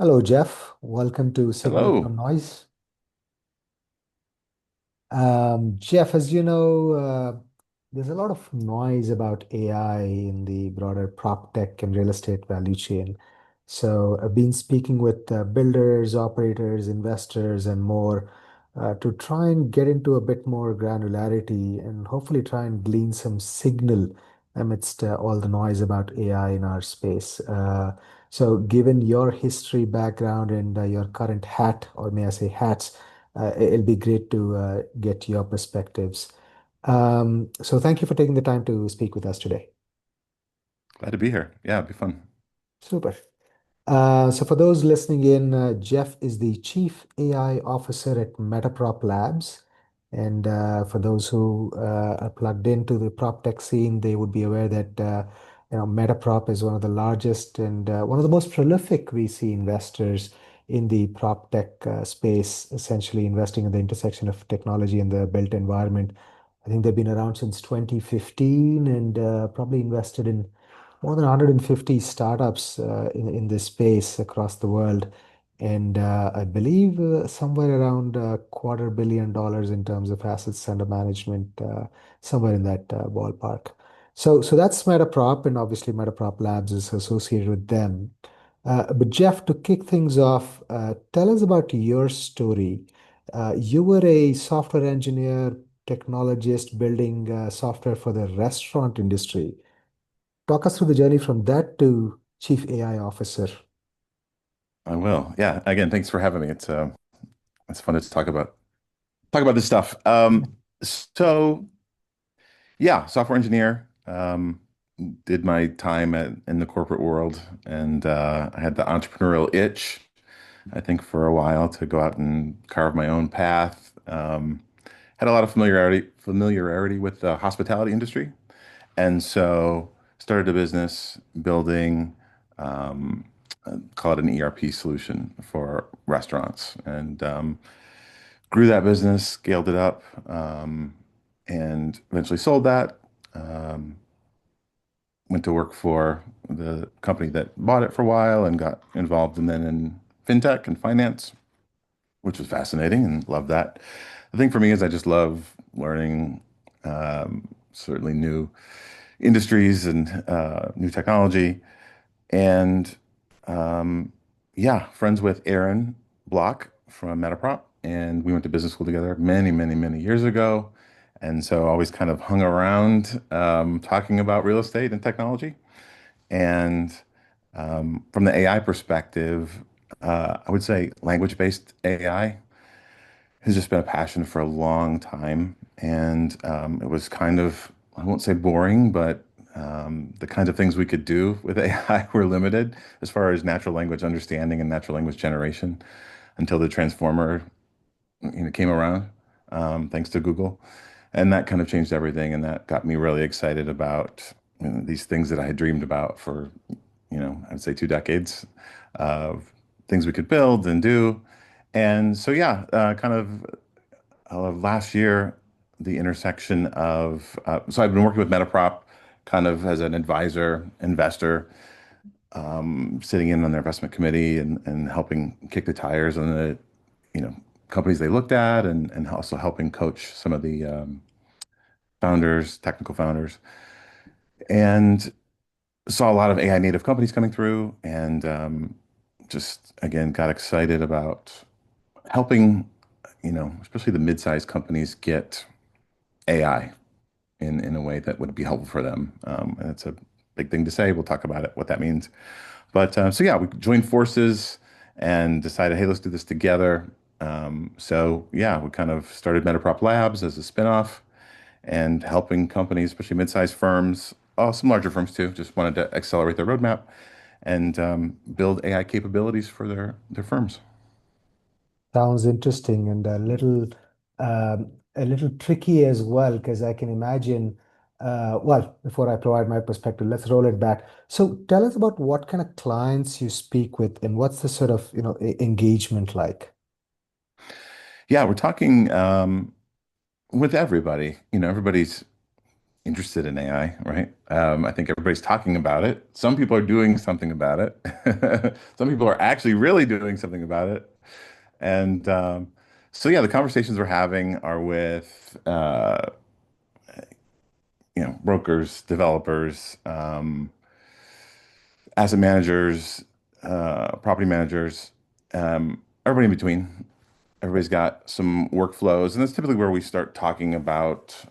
Hello, Jeff. Welcome to Signal Hello. from Noise. Jeff, as you know, there's a lot of noise about AI in the broader prop tech and real estate value chain. So I've been speaking with builders, operators, investors, and more to try and get into a bit more granularity and hopefully try and glean some signal amidst all the noise about AI in our space. So given your history background and your current hat, or may I say hats, it'll be great to get your perspectives. So thank you for taking the time to speak with us today. Glad to be here. Yeah, it'd be fun. Super. So for those listening in, Jeff is the Chief AI Officer at Metaprop Labs. And for those who are plugged into the prop tech scene, they would be aware that Metaprop is one of the largest and one of the most prolific VC investors in the prop tech space, essentially investing in the intersection of technology and the built environment. I think they've been around since 2015 and probably invested in more than 150 startups in this space across the world. And I believe somewhere around $250 million in terms of assets under management, somewhere in that ballpark. So that's Metaprop, and obviously Metaprop Labs is associated with them. But Jeff, to kick things off, tell us about your story. You were a software engineer, technologist building software for the restaurant industry. Talk us through the journey from that to Chief AI Officer. I will. Yeah. Again, thanks for having me. It's fun to talk about this stuff. So yeah, software engineer. Did my time in the corporate world, and I had the entrepreneurial itch, I think, for a while to go out and carve my own path. Had a lot of familiarity with the hospitality industry, and so started a business building, call it an ERP solution for restaurants, and grew that business, scaled it up, and eventually sold that. Um, Went to work for the company that bought it for a while and got involved and then in fintech and finance, which was fascinating and loved that. The thing for me is I just love learning, certainly new industries and new technology. And yeah, friends with Aaron Block from Metaprop, and we went to business school together many, many, many years ago. And so always kind of hung around talking about real estate and technology. And from the AI perspective, I would say language-based AI has just been a passion for a long time. And it was kind of, I won't say boring, but the kinds of things we could do with AI were limited as far as natural language understanding and natural language generation until the transformer, came around, thanks to Google. And that kind of changed everything. And that got me really excited about these things that I had dreamed about for, I'd say 2 decades of things we could build and do. And so, yeah, kind of last year, the intersection of so I've been working with Metaprop kind of as an advisor, investor, sitting in on their investment committee and helping kick the tires on the you know companies they looked at and also helping coach some of the founders, technical founders, and saw a lot of AI native companies coming through and just again got excited about helping especially the mid-sized companies get AI in a way that would be helpful for them. And it's a big thing to say. We'll talk about it, what that means. But so yeah, we joined forces and decided, hey, let's do this together. So yeah, we kind of started Metaprop Labs as a spinoff and helping companies, especially mid-sized firms, oh, some larger firms too, just wanted to accelerate their roadmap and build AI capabilities for their firms. Sounds interesting and a little tricky as well, because I can imagine. Well, before I provide my perspective, let's roll it back. So tell us about what kind of clients you speak with and what's the sort of, engagement like. Yeah, we're talking with everybody. Everybody's interested in AI, right? I think everybody's talking about it. Some people are doing something about it. Some people are actually really doing something about it. And so, yeah, the conversations we're having are with, brokers, developers, asset managers, property managers, everybody in between. Everybody's got some workflows, and that's typically where we start talking about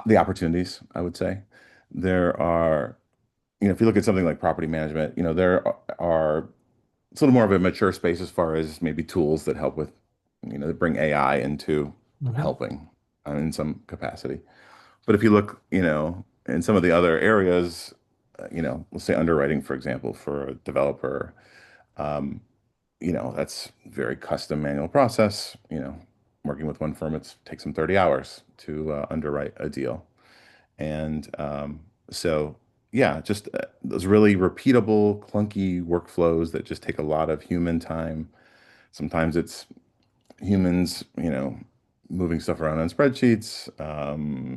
the opportunities, I would say. There are, if you look at something like property management, there are it's a little more of a mature space as far as maybe tools that help with, that bring AI into Hmm. helping in some capacity. But if you look, in some of the other areas, let's say underwriting, for example, for a developer, um, that's very custom manual process. Working with one firm, it takes them 30 hours to underwrite a deal. And so, yeah, just those really repeatable, clunky workflows that just take a lot of human time. Sometimes it's humans, moving stuff around on spreadsheets,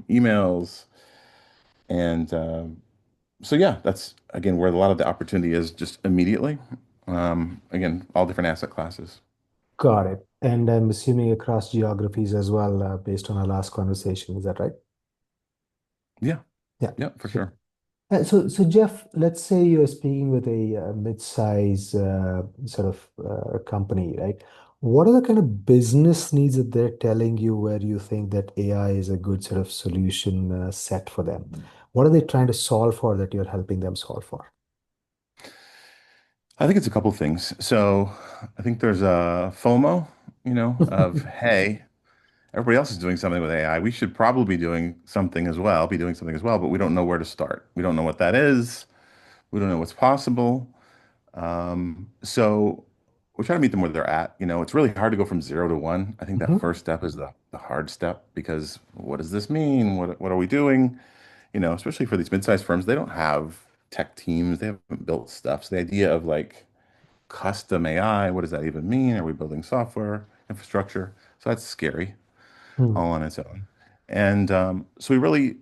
emails. And so, yeah, that's again where a lot of the opportunity is just immediately. Again, all different asset classes. Got it. And I'm assuming across geographies as well, based on our last conversation. Is that right? Yeah, Yeah. yeah, for Okay. sure. So Jeff, let's say you're speaking with a, mid-size sort of company, right? What are the kind of business needs that they're telling you where you think that AI is a good sort of solution set for them? What are they trying to solve for that you're helping them solve for? I think it's a couple things. So I think there's a FOMO, of hey, everybody else is doing something with AI. We should probably be doing something as well, but we don't know where to start. We don't know what that is. We don't know what's possible. So we're trying to meet them where they're at. It's really hard to go from 0 to 1. I think that Hmm. first step is the hard step because what does this mean? What are we doing? Especially for these mid-sized firms, they don't have tech teams. They haven't built stuff. So the idea of like custom AI, what does that even mean? Are we building software, infrastructure? So that's scary Hmm. all on its own. And so we really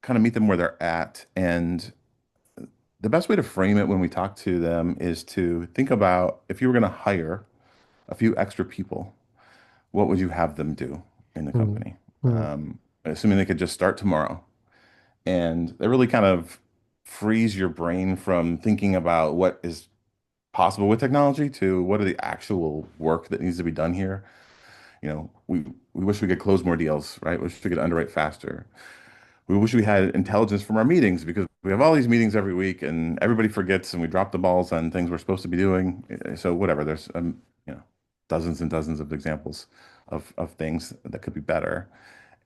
kind of meet them where they're at. And the best way to frame it when we talk to them is to think about if you were going to hire a few extra people, what would you have them do in the Hmm. company? Hmm. Assuming they could just start tomorrow. And that really kind of frees your brain from thinking about what is possible with technology to what are the actual work that needs to be done here. We wish we could close more deals, right? Wish we could underwrite faster. We wish we had intelligence from our meetings because we have all these meetings every week and everybody forgets and we drop the balls on things we're supposed to be doing. So whatever, there's dozens and dozens of examples of things that could be better.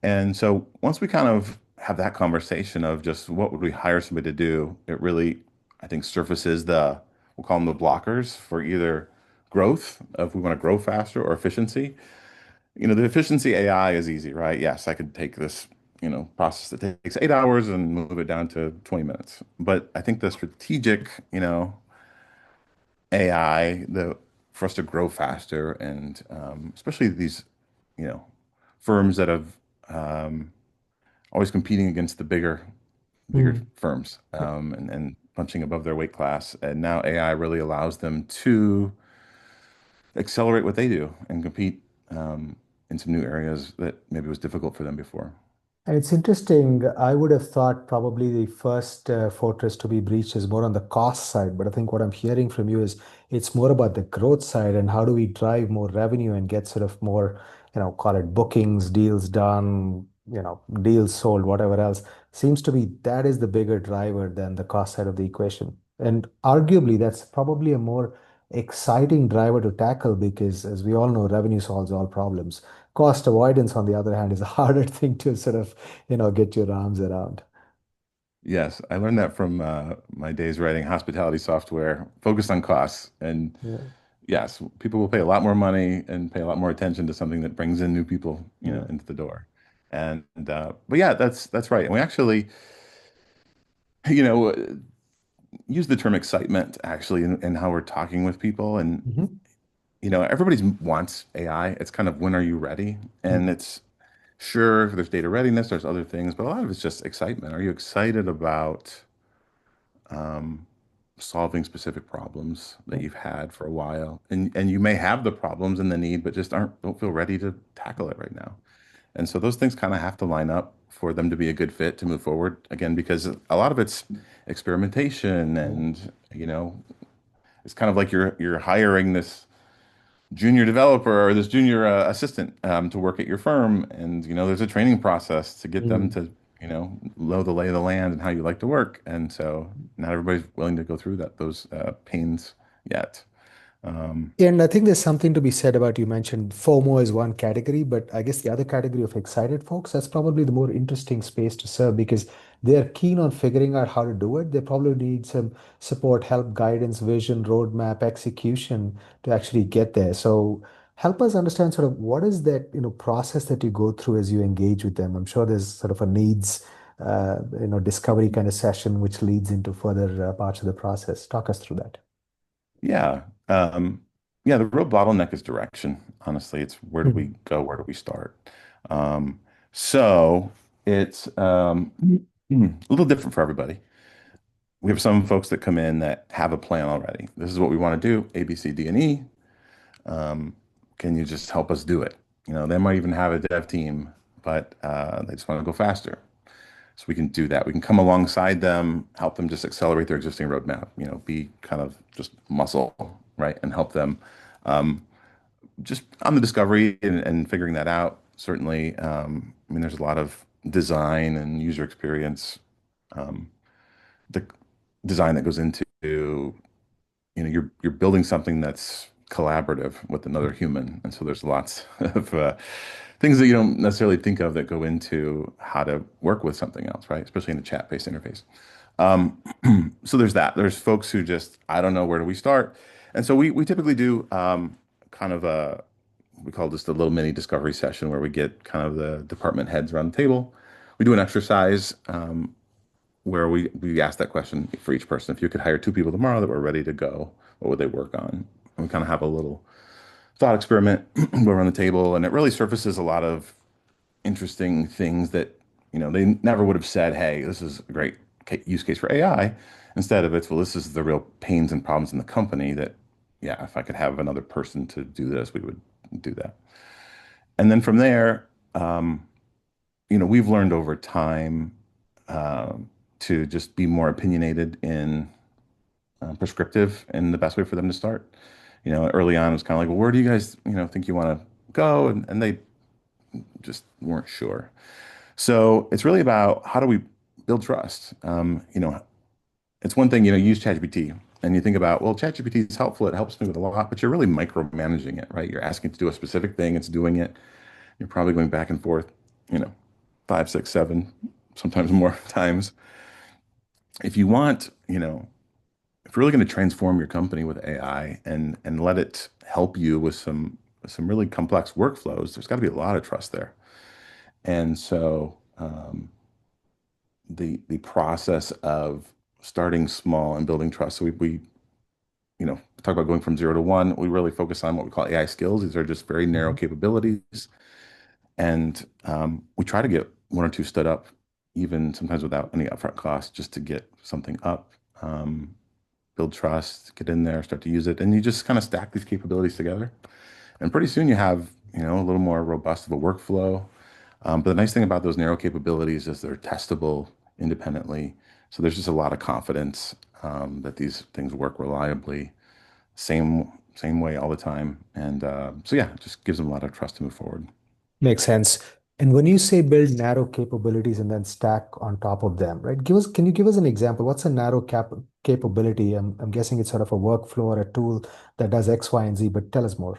And so once we kind of have that conversation of just what would we hire somebody to do, it really, I think, surfaces we'll call them the blockers for either growth, if we want to grow faster, or efficiency. The efficiency AI is easy, right? Yes, I could take this, process that takes 8 hours and move it down to 20 minutes. But I think the strategic, AI, for us to grow faster and especially these, you know, firms that have um, always competing against the bigger Hmm. firms and punching above their weight class. And now AI really allows them to accelerate what they do and compete in some new areas that maybe was difficult for them before. And it's interesting. I would have thought probably the first fortress to be breached is more on the cost side, but I think what I'm hearing from you is it's more about the growth side and how do we drive more revenue and get sort of more, call it bookings, deals done, deals sold, whatever else. Seems to be that is the bigger driver than the cost side of the equation. And arguably, that's probably a more exciting driver to tackle because, as we all know, revenue solves all problems. Cost avoidance, on the other hand, is a harder thing to sort of, get your arms around. Yes, I learned that from my days writing hospitality software, focused on costs. And Yeah, yes, people will pay a lot more money and pay a lot more attention to something that brings in new people, yeah. into the door. And but yeah, that's right. And we actually, you know, use the term excitement actually in how we're talking with people. And Hmm. everybody wants AI. It's kind of when are you ready? And Hmm. it's Sure, there's data readiness, there's other things, but a lot of it's just excitement. Are you excited about um, solving specific problems that you've had for a while? And you may have the problems and the need, but just don't feel ready to tackle it right now. And so those things kind of have to line up for them to be a good fit to move forward. Again, because a lot of it's experimentation Mm. and, it's kind of like you're hiring this junior developer or this junior assistant to work at your firm, and there's a training process to get them Mm. to know the lay of the land and how you like to work, and so not everybody's willing to go through those pains yet. Um, And I think there's something to be said about you mentioned FOMO is one category, but I guess the other category of excited folks, that's probably the more interesting space to serve because they're keen on figuring out how to do it. They probably need some support, help, guidance, vision, roadmap, execution to actually get there. So help us understand sort of what is that, process that you go through as you engage with them. I'm sure there's sort of a needs, discovery kind of session which leads into further parts of the process. Talk us through that. yeah, yeah. The real bottleneck is direction. Honestly, it's where do we Mhm. go? Where do we start? Um, so it's a little different for everybody. We have some folks that come in that have a plan already. This is what we want to do, A, B, C, D, and E. Um, can you just help us do it? They might even have a dev team, but they just want to go faster. So we can do that. We can come alongside them, help them just accelerate their existing roadmap, be kind of just muscle, right? And help them just on the discovery and figuring that out. Certainly, I mean, there's a lot of design and user experience, um, the design that goes into you're building something that's collaborative with another human, and so there's lots of things that you don't necessarily think of that go into how to work with something else, right? Especially in a chat-based interface. Um, so there's that. There's folks who just I don't know where do we start, and so we typically do kind of a we call this the little mini discovery session where we get kind of the department heads around the table. We do an exercise where we ask that question for each person. If you could hire two people tomorrow that were ready to go, what would they work on? And we kind of have a little thought experiment go around the table, and it really surfaces a lot of interesting things that they never would have said. Hey, this is a great use case for AI. Instead of it's well, this is the real pains and problems in the company that yeah, if I could have another person to do this, we would do that. And then from there, we've learned over time to just be more opinionated in prescriptive and the best way for them to start. Early on, it was kind of like, well, where do you guys, think you want to go? And they just weren't sure. So it's really about how do we build trust? It's one thing, you use ChatGPT and you think about, well, ChatGPT is helpful. It helps me with a lot, but you're really micromanaging it, right? You're asking it to do a specific thing. It's doing it. You're probably going back and forth, you know, five, six, seven, sometimes more times. If you want, if you're really going to transform your company with AI and let it help you with some really complex workflows, there's got to be a lot of trust there. And so the process of starting small and building trust. So we talk about going from 0 to 1. We really focus on what we call AI skills. These are just very narrow Mhm. capabilities, and we try to get one or two stood up, even sometimes without any upfront cost, just to get something up. Um, Build trust, get in there, start to use it, and you just kind of stack these capabilities together. And pretty soon you have, a little more robust of a workflow. But the nice thing about those narrow capabilities is they're testable independently. So there's just a lot of confidence that these things work reliably, same way all the time. And so yeah, it just gives them a lot of trust to move forward. Makes sense. And when you say build narrow capabilities and then stack on top of them, right? Can you give us an example? What's a narrow capability? I'm guessing it's sort of a workflow or a tool that does X, Y, and Z, but tell us more.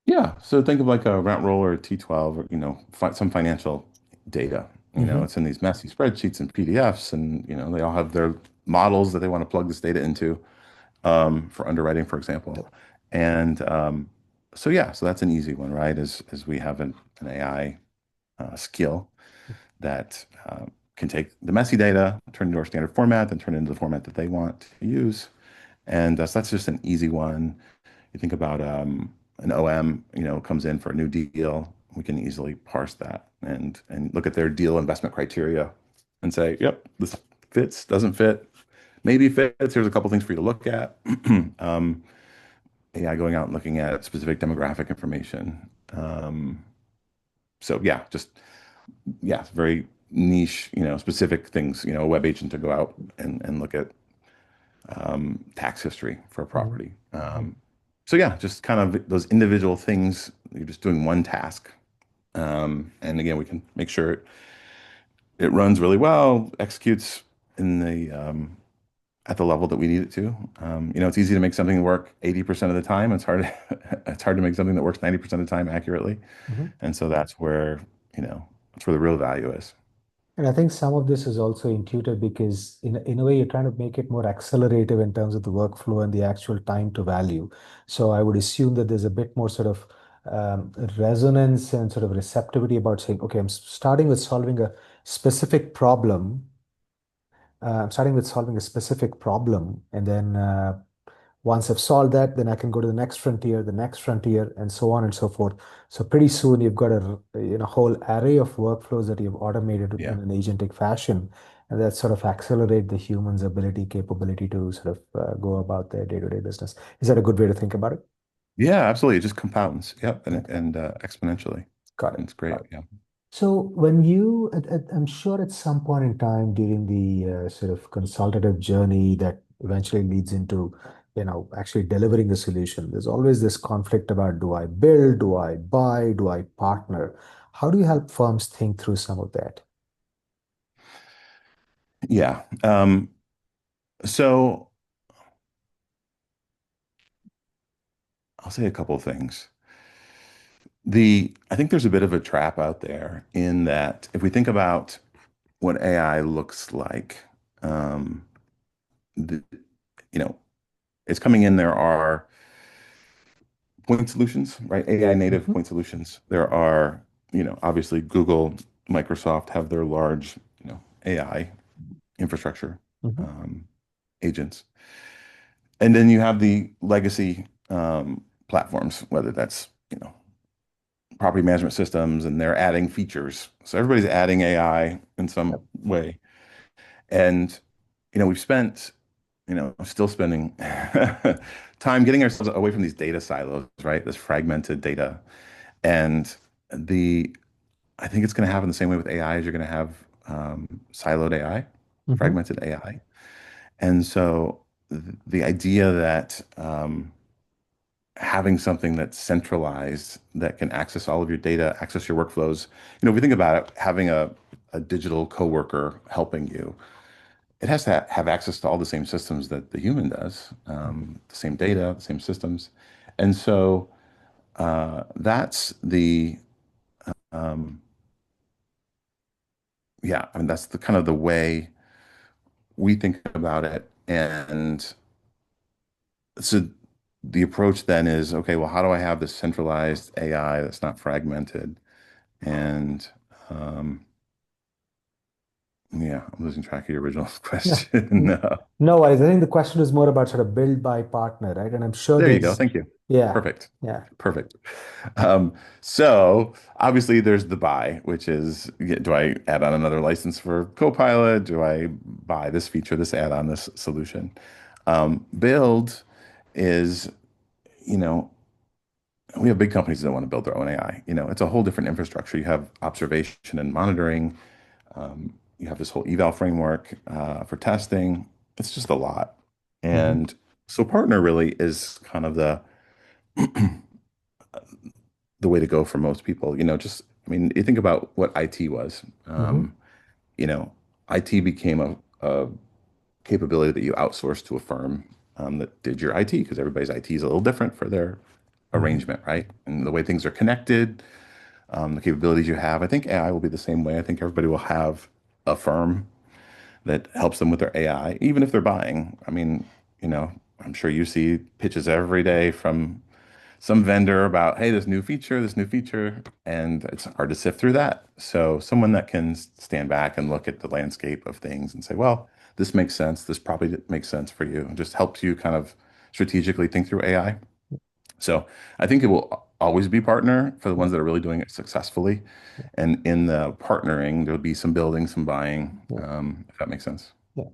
Yeah, so think of like a rent roll or a T12 or some financial data. Hmm. It's in these messy spreadsheets and PDFs, and they all have their models that they want to plug this data into for underwriting, for example. And so yeah, so that's an easy one, right? As we have an AI skill that can take the messy data, turn it into our standard format, then turn it into the format that they want to use. And so that's just an easy one. You think about an OM, comes in for a new deal. we can easily parse that and look at their deal investment criteria and say, yep, this fits, doesn't fit, maybe fits. Here's a couple things for you to look at. um, AI going out and looking at specific demographic information. So yeah, just yeah, it's very niche, specific things. A web agent to go out and look at tax history for a Mhm. property. So yeah, just kind of those individual things. You're just doing one task, and again, we can make sure it runs really well, executes in the at the level that we need it to. It's easy to make something work 80% of the time. It's hard it's hard to make something that works 90% of the time accurately. Mhm. And so that's where the real value is. And I think some of this is also intuitive because in a way you're trying to make it more accelerative in terms of the workflow and the actual time to value. So I would assume that there's a bit more sort of resonance and sort of receptivity about saying, okay, starting with solving a specific problem. I'm starting with solving a specific problem, and then once I've solved that, then I can go to the next frontier, and so on and so forth. So pretty soon you've got a whole array of workflows that you've automated Yeah. in an agentic fashion, and that sort of accelerate the human's capability to sort of go about their day-to-day business. Is that a good way to think about it? Yeah, absolutely. It just compounds. Yep. And, Okay, and exponentially. got it. It's great. Got it. Yeah. So I'm sure at some point in time during the sort of consultative journey that eventually leads into, actually delivering a solution, there's always this conflict about do I build, do I buy, do I partner? How do you help firms think through some of that? Yeah. So I'll say a couple of things. I think there's a bit of a trap out there in that if we think about what AI looks like, um, the, you know, it's coming in. There are point solutions, right? AI native Hmm. point solutions. There are, obviously Google, Microsoft have their large, AI infrastructure, Hmm. um, agents. And then you have the legacy platforms, whether that's, property management systems, and they're adding features. So everybody's adding AI in some Yep. way. And, we've spent, still spending time getting ourselves away from these data silos, right? This fragmented data. And the I think it's going to happen the same way with AI as you're going to have siloed AI, Hmm. fragmented AI. And so the idea that having something that's centralized that can access all of your data, access your workflows, if we think about it, having a digital coworker helping you, it has to have access to all the same systems that the human does, the same data, the same systems. And so that's um, yeah, I mean, that's the kind of the way we think about it. And so the approach then is, okay, well, how do I have this centralized AI that's not fragmented? And yeah, I'm losing track of your original Yeah. question. No worries. I think the question is more about sort of build by partner, right? And I'm sure There you go. there's, Thank you. yeah, Perfect. yeah. Perfect. So obviously there's the buy, which is, do I add on another license for Copilot? Do I buy this feature, this add-on, this solution? Build is, you know, we have big companies that want to build their own AI. It's a whole different infrastructure. You have observation and monitoring. You have this whole eval framework for testing. It's just a lot. Hmm. And so partner really is kind of the way to go for most people. I mean, you think about what IT was. Hmm. You know, IT became a capability that you outsourced to a firm that did your IT because everybody's IT is a little different for their Hmm. arrangement, right? And the way things are connected, the capabilities you have. I think AI will be the same way. I think everybody will have a firm that helps them with their AI, even if they're buying. I mean, I'm sure you see pitches every day from some vendor about, hey, this new feature, and it's hard to sift through that. So someone that can stand back and look at the landscape of things and say, well, this makes sense. This probably makes sense for you. It just helps you kind of strategically think through AI. So I think it will. always be partner for the Yeah, ones that are really doing it successfully. yeah, And in the partnering, there'll be some building, some buying, yeah, if that makes sense. yeah.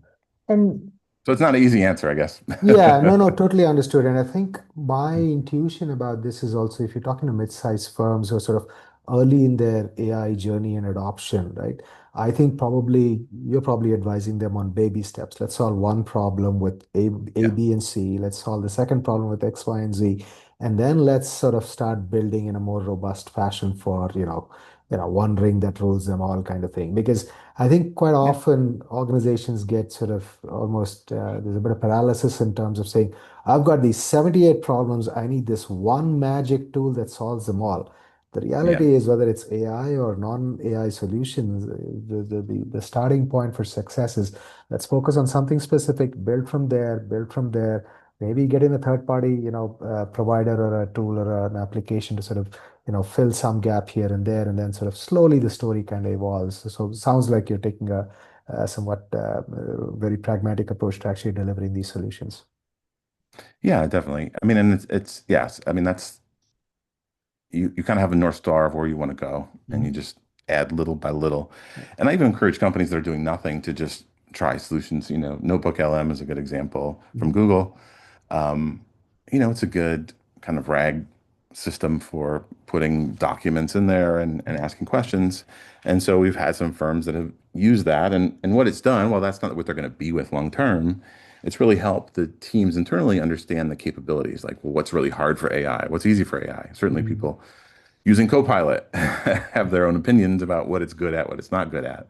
And So it's not an easy answer, I guess. yeah, no, no, totally understood. And I think my intuition about this is also if you're talking to mid-sized firms who are sort of early in their AI journey and adoption, right? I think probably you're probably advising them on baby steps. Let's solve one problem with A, Yeah, B, and C. Let's solve the second problem with X, Y, and Z. And then let's sort of start building in a more robust fashion for, one ring that rules them all kind of thing. Because I think quite yeah, often organizations get sort of almost there's a bit of paralysis in terms of saying, I've got these 78 problems. I need this one magic tool that solves them all. The yeah, reality is whether it's AI or non-AI solutions, the starting point for success is let's focus on something specific, build from there, maybe get in a third party, provider or a tool or an application to sort of fill some gap here and there, and then sort of slowly the story kind of evolves. So it sounds like you're taking a somewhat very pragmatic approach to actually delivering these solutions. yeah, definitely. I mean, and it's yes. I mean, that's you kind of have a North Star of where you want to go, and you Mhm. just add little by little. And I even encourage companies that are doing nothing to just try solutions. Notebook LM is a good example from Mhm. Google. Um, it's a good kind of RAG system for putting documents in there and asking questions. And so we've had some firms that have used that. And what it's done, well, that's not what they're going to be with long term. It's really helped the teams internally understand the capabilities. Like, well, what's really hard for AI? What's easy for AI? Certainly, Mhm. people using Copilot have their own opinions about what it's good at, what it's not good at.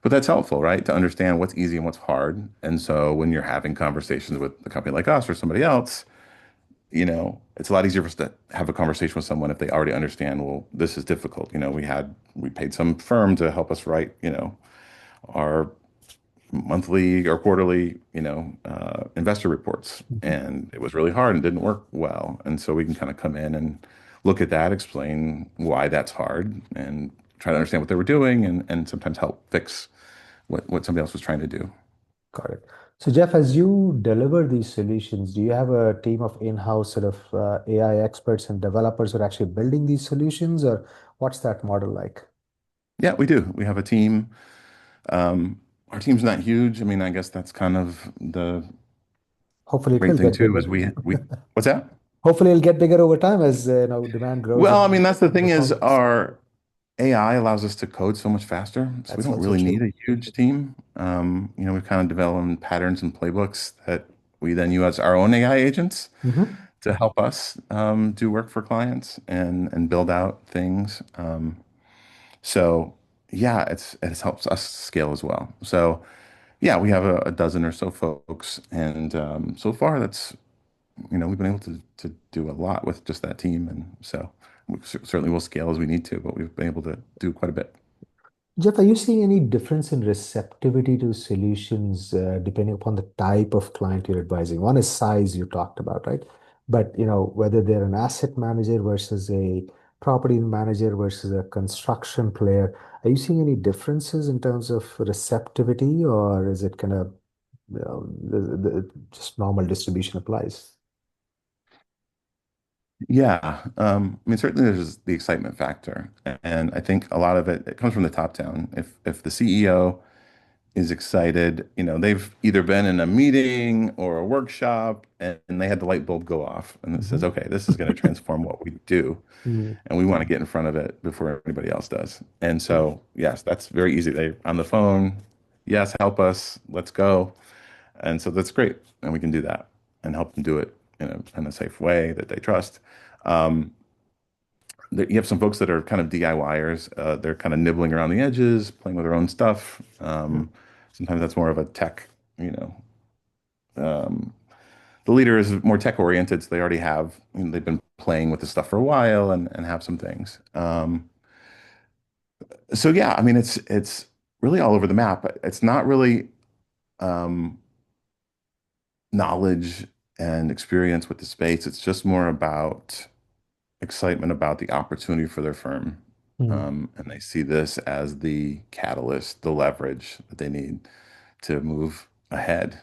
But that's helpful, right? To understand what's easy and what's hard. And so when you're having conversations with a company like us or somebody else, it's a lot easier for us to have a conversation with someone if they already understand, well, this is difficult. We paid some firm to help us write, our monthly or quarterly, investor reports. Mhm. And it was really hard and didn't work well. And so we can kind of come in and look at that, explain why that's hard and try to understand what they were doing and sometimes help fix what somebody else was trying to do. Got it. So, Jeff, as you deliver these solutions, do you have a team of in-house sort of AI experts and developers who are actually building these solutions, or what's that model like? Yeah, we do. We have a team. Our team's not huge. I mean, I guess that's kind of the Hopefully, it great will thing get too, bigger. is we what's that? Hopefully, it'll get bigger over time as demand grows Well, I and mean, that's the more thing is problems. our AI allows us to code so much faster, so we That's don't also really need true. a huge team. We've kind of developed patterns and playbooks that we then use as our own AI agents Hmm. to help us do work for clients and build out things. So yeah, it helps us scale as well. So yeah, we have a dozen or so folks, and so far we've been able to do a lot with just that team, and so we certainly will scale as we need to, but we've been able to do quite a bit. Jeff, are you seeing any difference in receptivity to solutions depending upon the type of client you're advising? One is size you talked about, right? But whether they're an asset manager versus a property manager versus a construction player, are you seeing any differences in terms of receptivity, or is it kind of just normal distribution applies? Yeah, I mean certainly there's the excitement factor, and I think a lot of it comes from the top down. If the CEO is excited, they've either been in a meeting or a workshop and they had the light bulb go off and it says, Hmm. okay, this is going to transform what we do. Mm. And we want to get in front of it before anybody else does. And Yeah. so, yes, that's very easy. They on the phone, yes, help us, let's go. And so that's great. And we can do that and help them do it in a safe way that they trust. Um, you have some folks that are kind of DIYers. They're kind of nibbling around the edges, playing with their own stuff. Yeah. Sometimes that's more of a tech, you know. Um, the leader is more tech oriented, so they already have, they've been playing with the stuff for a while and have some things. So yeah, I mean, it's really all over the map. It's not really um, knowledge and experience with the space. It's just more about excitement about the opportunity for their firm. Mm. And they see this as the catalyst, the leverage that they need to move ahead.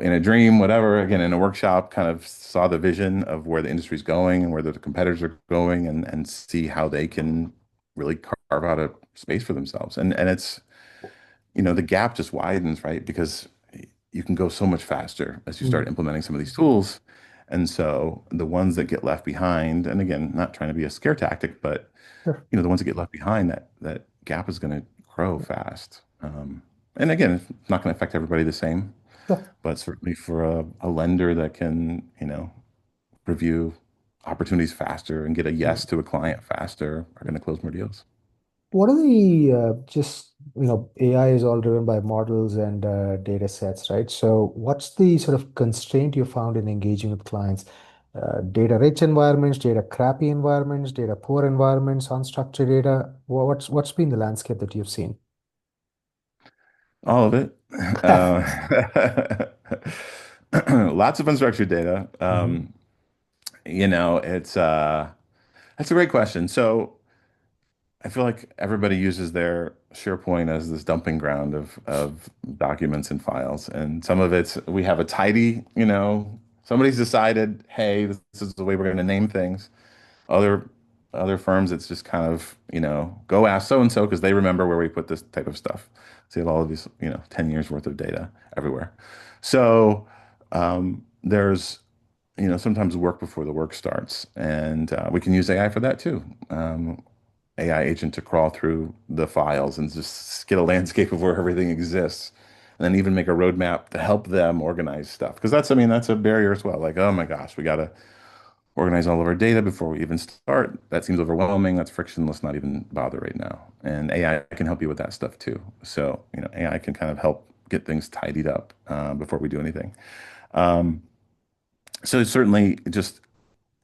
in a dream, whatever, again, in a workshop, kind of saw the vision of where the industry's going and where the competitors are going and see how they can really carve out a space for themselves. And it's, the gap just widens, right? Because you can go so much faster as you start Mm. implementing some of these tools. And so the ones that get left behind, and again, not trying to be a scare tactic, but Sure. the ones that get left behind, that gap is going to grow fast. And again, it's not going to affect everybody the same, Sure. but certainly for a lender that can, review opportunities faster and get a yes Mm. to a client faster are going to close more deals. What are the just, AI is all driven by models and data sets, right? So what's the sort of constraint you found in engaging with clients? Data rich environments, data crappy environments, data poor environments, unstructured data. What's been the landscape that you've seen? All of it. Uh, Lots of unstructured data. Hmm. It's that's a great question. So I feel like everybody uses their SharePoint as this dumping ground of documents and files. And some of it's we have a tidy, somebody's decided, hey, this is the way we're going to name things. Other other firms, it's just kind of, go ask so and so because they remember where we put this type of stuff. So you have all of these, 10 years worth of data everywhere. So there's, sometimes work before the work starts, and we can use AI for that too. AI agent to crawl through the files and just get a landscape of where everything exists. And then even make a roadmap to help them organize stuff. Because that's, I mean, that's a barrier as well. Like, oh my gosh, we got to organize all of our data before we even start. That seems overwhelming. That's friction. Let's not even bother right now. And AI can help you with that stuff too. So, AI can kind of help get things tidied up before we do anything. Um, so it's certainly just,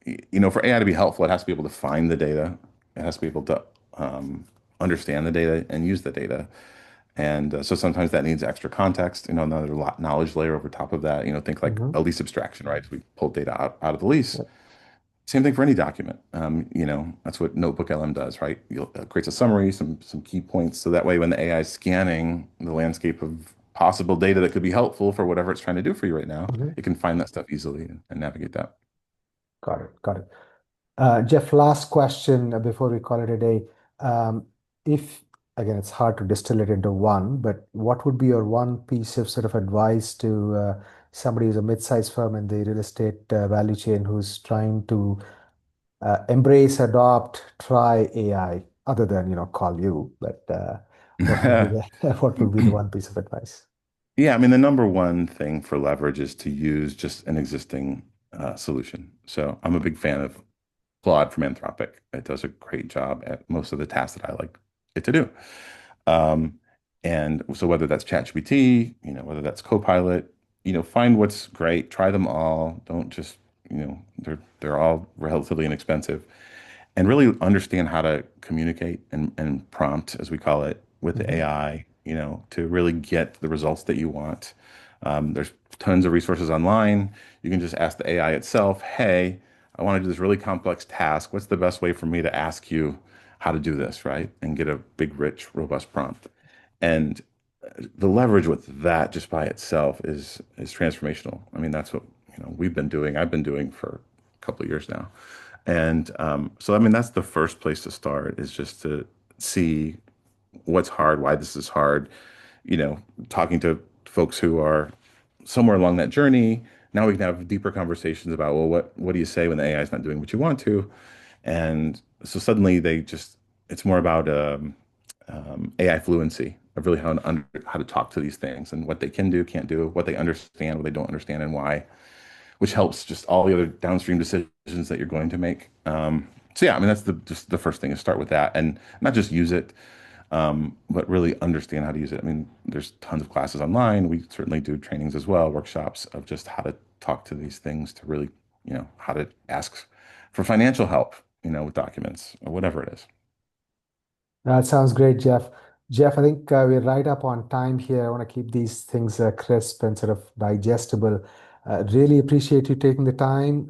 for AI to be helpful, it has to be able to find the data. It has to be able to understand the data and use the data. And so sometimes that needs extra context, another knowledge layer over top of that. Think like Hmm. a lease abstraction, right? We pull data out of the lease. Same thing for any document. That's what Notebook LM does, right? It creates a summary, some key points, so that way when the AI is scanning the landscape of possible data that could be helpful for whatever it's trying to do for you right now, Hmm. it can find that stuff easily and navigate that. Got it. Got it. Jeff, last question before we call it a day. Um, if, again, it's hard to distill it into one, but what would be your one piece of sort of advice to somebody who's a mid-sized firm in the real estate value chain who's trying to embrace, adopt, try AI, other than, call you, but what would be the what would be the one piece of advice? Yeah, I mean, the number one thing for leverage is to use just an existing solution. So I'm a big fan of Claude from Anthropic. It does a great job at most of the tasks that I like it to do. Um, and so whether that's ChatGPT, whether that's Copilot, find what's great, try them all. Don't just, they're all relatively inexpensive and really understand how to communicate and prompt, as we call it, with the Hmm. AI, to really get the results that you want. There's tons of resources online. You can just ask the AI itself, hey, I want to do this really complex task. What's the best way for me to ask you how to do this, right? And get a big, rich, robust prompt. And the leverage with that just by itself is transformational. I mean, that's what we've been doing. I've been doing for a couple of years now, and so I mean that's the first place to start is just to see what's hard, why this is hard. You know, talking to folks who are somewhere along that journey. Now we can have deeper conversations about, well, what do you say when the AI is not doing what you want to? And so suddenly it's more about AI fluency of really how to talk to these things and what they can do, can't do, what they understand, what they don't understand, and why, which helps just all the other downstream decisions that you're going to make. So yeah, I mean that's just the first thing is start with that and not just use it, but really understand how to use it. I mean, there's tons of classes online. We certainly do trainings as well, workshops of just how to talk to these things to really, how to ask for financial help, with documents or whatever it is. That sounds great, Jeff. Jeff, I think we're right up on time here. I want to keep these things crisp and sort of digestible. Really appreciate you taking the time.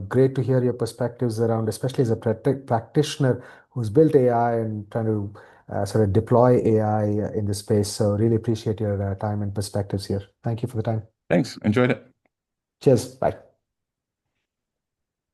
Great to hear your perspectives around, especially as a practitioner who's built AI and trying to sort of deploy AI in the space. So really appreciate your time and perspectives here. Thank you for the time. Thanks. Enjoyed it. Cheers. Bye.